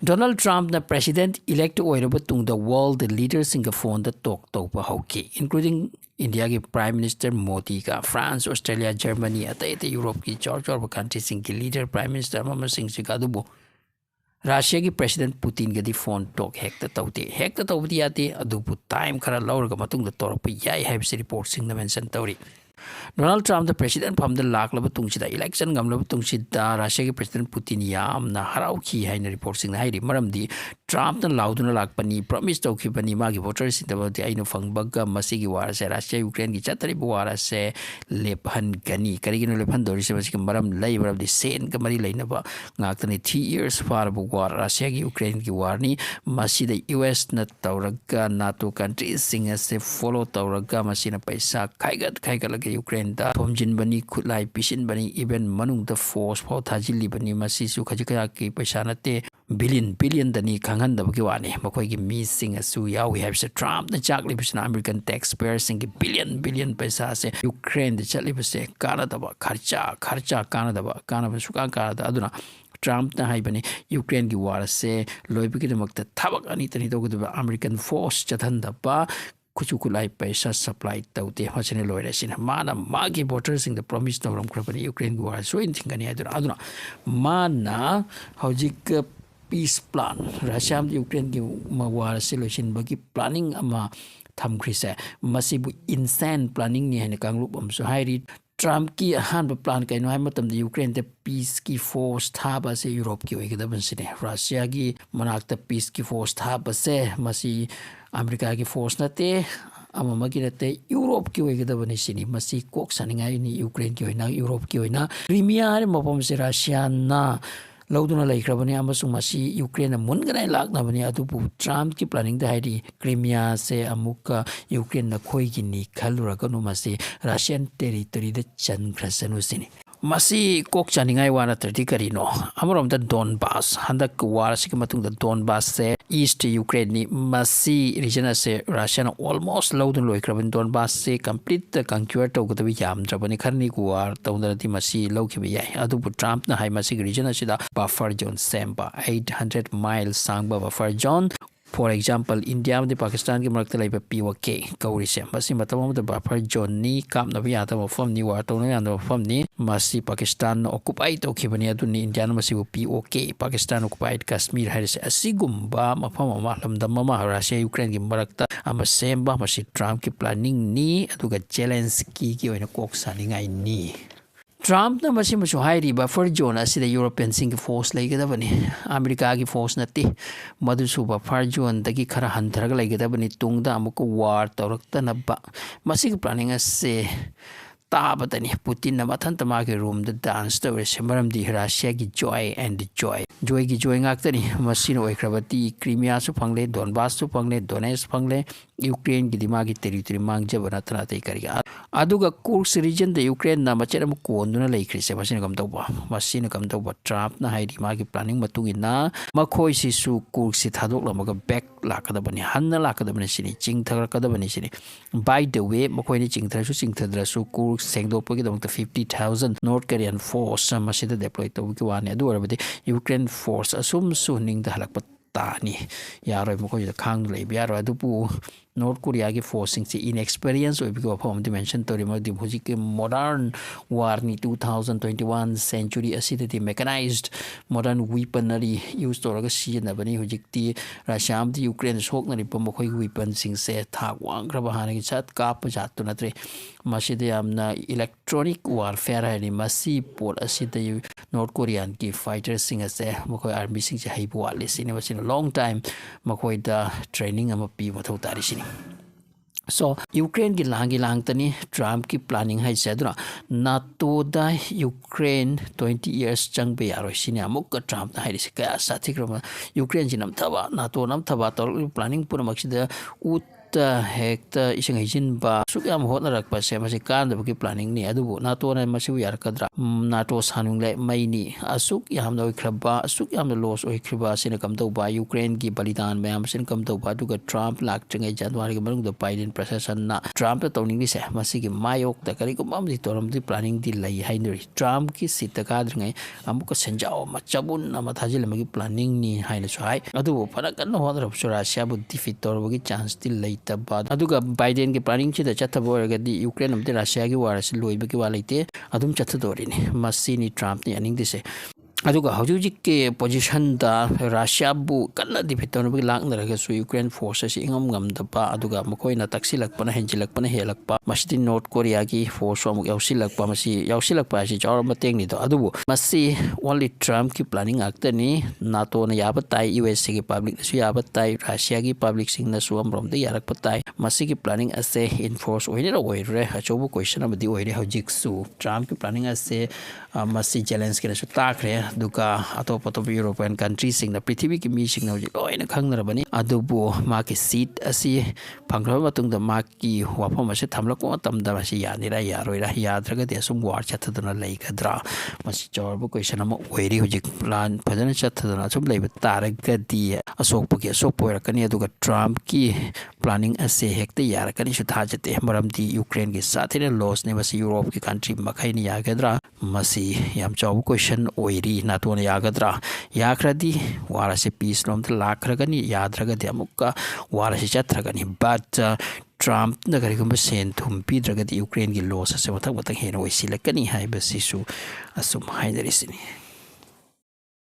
Donald Trump na president elect oiraba tungda world leaders singa phone da talk tawpa hauki, including India ki Prime Minister Modi ka, France, Australia, Germany atai Europe ki chor country singi leader Prime Minister mama sing sika dubo Russia ki President Putin ga di phone talk hekta tawti ati adubu time khara lawraga matungda torpa yai haibsi report sing na mention tawri. Donald Trump the president from the laklaba tungsida election gamlaba tungsida Russia ki President Putin yamna harauki haina report sing na hairi maramdi Trump na lauduna lakpani promise tawkhibani magi voters sidabati aino phangbaga masigi warase Russia Ukraine ki chatari warase lephan gani karigino lephan dorise masigi maram lay maram di sen ka mari lainaba ngaktani 3 years far bu war Russia ki Ukraine ki warni masida US na tawraga NATO countries singa se follow tawraga masina paisa khaigat lagi Ukraine da pomjin bani khutlai pisin bani even manung da force pho thajili bani masi su khajikaya ki paisa nate billion dani khangan da bagi wani makoi ki mi sing asu ya we have Trump the chakli bisna American taxpayers sing billion paisa se Ukraine the chali bise kana da ba kharcha kana da ba kana ba suka kana da aduna Trump na haibani Ukraine ki war se loibagi de makta thabak ani tani to gudu American force chathan da ba kuchukulai paisa supply taute hachane loira sin mana magi voters in the promise to ram krapani Ukraine war so in thingani aduna mana hojik peace plan Russia and Ukraine ki war solution bagi planning ama thamkhrise masibu insane planning ni hane kangrup am so hairi Trump ki ahan plan kaino hai matam de Ukraine the peace ki force thaba se Europe ki oigada bansine Russia ki manakta peace ki force thaba se masi America ki force nate amama ki nate Europe ki oigada banisini masi kok saningai ni Ukraine ki oina Europe ki oina Crimea re mapam se Russia na lauduna laikhrabani amasung masi Ukraine munganai laknabani adubu Trump ki planning da hairi Crimea se amuka Ukraine na khoi gi ni khaluraga no masi Russian territory da chankrasanu sini masi kok chaningai wana 30 karino amarom da Donbass handak war sik matung da Donbass se east Ukraine ni masi region se Russian almost laudun loikrabani Donbass se complete conquer to gutabi yam trabani kharni war tawdati masi lokhibi yai adubu Trump na hai masi region asida buffer zone semba 800 miles sangba buffer zone. For example, India and Pakistan ki marakta laiba POK kauri se masi matamam da buffer zone ni kam na biya ta mafam ni war to na mafam ni masi Pakistan occupied okhibani adu ni India masi POK Pakistan occupied Kashmir haris asigumba mafam ma lamdam ma Russia Ukraine ki marakta ama semba masi Trump ki planning ni aduga Zelensky ki oina kok saningai ni Trump na masi masu hairi buffer zone asida European sing force laigada bani America ki force nati madusu buffer zone dagi khara hantharaga laigada bani tungda amuka war tawrakta na ba masi ki planning ase tabatani Putin na mathan tama ki room the dance to semaram di Russia ki joy ki joy ngaktani masino oikrabati Crimea su phangle Donbass su phangle Donetsk phangle Ukraine ki dimagi territory mangjabana tana tai kariga aduga Kursk region the Ukraine na macheram konduna laikri se masino kam tawba Trump na hairi magi planning matungina makhoi si su Kursk si thadok lamaga back lakada bani hanna lakada bani sini chingthar kada bani sini by the way makhoi ni chingthadra su Kursk sengdopagi damta 50,000 North Korean force masida deploy tawki wani adu arabadi Ukraine force asum su ning da halakpa tani yaroi makhoi da khang lei biaro adupu North Korea ki forcing si inexperience or because of dimension to remote the modern war ni 2021 century acidity mechanized modern weaponry used to raga na bani hujikti Russia the Ukraine sok na ripa makhoi weapon sing se thak wang graba hana ki chat kap jat to natre maside amna electronic warfare ni masi port asida North Korean ki fighters sing ase makhoi army sing se haibu wale sine wasin a long time makhoi da training ama pi mathau tari sini so Ukraine ki langtani Trump ki planning hai sedra NATO da Ukraine 20 years chang be yaro sine amuk Trump na hai ka sathi krama Ukraine jinam thaba NATO nam thaba tor planning pura maksida ꯌꯨꯀ꯭ꯔꯦꯟꯗ ꯍꯦꯛꯇ ꯏꯁꯤꯡ ꯍꯩꯖꯤꯟꯕ ꯑꯁꯨꯛ ꯌꯥꯝ ꯍꯣꯠꯅꯔꯛꯄꯁꯦ ꯃꯁꯤ ꯀꯥꯟꯅꯕꯒꯤ ꯄ꯭ꯂꯥꯅꯤꯡꯅꯤ ꯑꯗꯨꯕꯨ ꯅꯥꯇꯣꯅ ꯃꯁꯤꯕꯨ ꯌꯥꯔꯛꯀꯗ꯭ꯔꯥ ꯅꯥꯇꯣ ꯁꯥꯅꯨꯡꯂꯦ ꯃꯩꯅꯤ ꯑꯁꯨꯛ ꯌꯥꯝꯅ ꯑꯣꯏꯈ꯭ꯔꯕ ꯑꯁꯨꯛ ꯌꯥꯝꯅ ꯂꯣꯁ ꯑꯣꯏꯈ꯭ꯔꯤꯕ ꯑꯁꯤꯅ ꯀꯝꯗꯧꯕ ꯌꯨꯀ꯭ꯔꯦꯟꯒꯤ ꯕꯂꯤꯗꯥꯟ ꯃꯌꯥꯝ ꯑꯁꯤꯅ ꯀꯝꯗꯧꯕ ꯑꯗꯨꯒ ꯇ꯭ꯔꯝꯞ ꯂꯥꯛꯇ꯭ꯔꯤꯉꯩ ꯖꯅꯋꯥꯔꯤꯒꯤ ꯃꯅꯨꯡꯗ ꯕꯥꯏꯗꯦꯟ ꯄ꯭ꯔꯁꯥꯁꯟꯅ ꯇ꯭ꯔꯝꯞꯇ ꯇꯧꯅꯤꯡꯂꯤꯁꯦ ꯃꯁꯤꯒꯤ ꯃꯥꯌꯣꯛꯇ ꯀꯔꯤꯒꯨꯝꯕ ꯑꯃꯗꯤ ꯇꯧꯔꯝꯕꯗꯤ ꯄ꯭ꯂꯥꯅꯤꯡꯗꯤ ꯂꯩ ꯍꯥꯏꯅꯔꯤ ꯇ꯭ꯔꯝꯞꯀꯤ ꯁꯤꯠꯇ ꯀꯥꯗ꯭ꯔꯤꯉꯩ ꯑꯃꯨꯛꯀ ꯁꯦꯟꯖꯥꯎ ꯑꯃ ꯆꯕꯨꯟ ꯑꯃ ꯊꯥꯖꯤꯜꯂꯝꯕꯒꯤ ꯄ꯭ꯂꯥꯅꯤꯡꯅꯤ ꯍꯥꯏꯅꯁꯨ ꯍꯥꯏ ꯑꯗꯨꯕꯨ ꯐꯅ ꯀꯟꯅ ꯍꯣꯠꯅꯔꯕꯁꯨ ꯔꯁꯤꯌꯥꯕꯨ ꯗꯤꯐꯤꯠ ꯇꯧꯔꯕꯒꯤ ꯆꯥꯟꯁꯇꯤ ꯂꯩꯇꯕ ꯑꯗꯨꯒ ꯕꯥꯏꯗꯦꯟꯒꯤ ꯄ꯭ꯂꯥꯅꯤꯡꯁꯤꯗ ꯆꯠꯊꯕ ꯑꯣꯏꯔꯒꯗꯤ ꯌꯨꯀ꯭ꯔꯦꯟ ꯑꯃꯗꯤ ꯔꯁꯤꯌꯥꯒꯤ ꯋꯥꯔ ꯑꯁꯤ ꯂꯣꯏꯕꯒꯤ ꯋꯥ ꯂꯩꯇꯦ ꯑꯗꯨꯝ ꯆꯠꯊꯗꯣꯔꯤꯅꯤ ꯃꯁꯤꯅꯤ ꯇ꯭ꯔꯝꯞꯅ ꯌꯥꯅꯤꯡꯗꯤꯁꯦ ꯑꯗꯨꯒ ꯍꯧꯖꯤꯛꯀꯤ ꯄꯣꯖꯤꯁꯟꯗ ꯔꯁꯤꯌꯥꯕꯨ ꯀꯟꯅ ꯗꯤꯐꯤꯠ ꯇꯧꯅꯕꯒꯤ ꯂꯥꯛꯅꯔꯒꯁꯨ ꯌꯨꯀ꯭ꯔꯦꯟ ꯐꯣꯔꯁ ꯑꯁꯤ ꯏꯉꯝ ꯉꯝꯗꯕ ꯑꯗꯨꯒ ꯃꯈꯣꯏꯅ ꯇꯛꯁꯤꯜꯂꯛꯄꯅ ꯍꯦꯟꯖꯤꯜꯂꯛꯄꯅ ꯍꯦꯜꯂꯛꯄ ꯃꯁꯤꯗꯤ ꯅꯣꯔꯠ ꯀꯣꯔꯤꯌꯥꯒꯤ ꯐꯣꯔꯁꯁꯨ ꯑꯃꯨꯛ ꯌꯥꯎꯁꯤꯜꯂꯛꯄ ꯃꯁꯤ ꯌꯥꯎꯁꯤꯜꯂꯛꯄ ꯍꯥꯏꯁꯤ ꯆꯥꯎꯔꯕ ꯃꯇꯦꯡꯅꯤꯗꯣ ꯑꯗꯨꯕꯨ ꯃꯁꯤ ꯑꯣꯟꯂꯤ ꯇ꯭ꯔꯝꯞꯀꯤ ꯄ꯭ꯂꯥꯅꯤꯡ ꯉꯥꯛꯇꯅꯤ ꯅꯥꯇꯣꯅ ꯌꯥꯕ ताई यूएसए की पब्लिक याब ताई रशिया की पब्लिक यारप ताई की प्लानिंग असे इनफोर्स अचौब क्वेश्चन हजिकसु ट्रम्प की प्लानिंग असे चैलेंज के ताख्रे अतोप अतोप यूरोपियन कंट्री पृथ्वी की मी लोन खंगरबनी की सीट असी फंग्रब की वाफम से थमलक यानिरा यारोइरा याद्रगदि असुम वार चथदना लेगद्रा चौरब क्वेश्चन हजिक प्लान फजन चथदना असुम लेब तारगदि असोकपगी असोक ओइरकनी अदुगा ट्रम्प की प्लानिंग असे हेक्ते यारकनी सु थाजते मरमदि यूक्रेन की साथेने लॉस ने मसी यूरोप की कंट्री मखैनि यागद्रा मसी याम चौब क्वेश्चन ओइरी नातोन यागद्रा याखरदि वारसे पीस लोम लाखरगनी याद्रगदि अमुक्का वारसे चथरगनी बट ट्रम्प न करिगुम सेन थुम पीद्रगदि यूक्रेन की लॉस असे मथक मथक हेन ओइसिलकनी हाइबसिसु असुम हाइदरिसिनी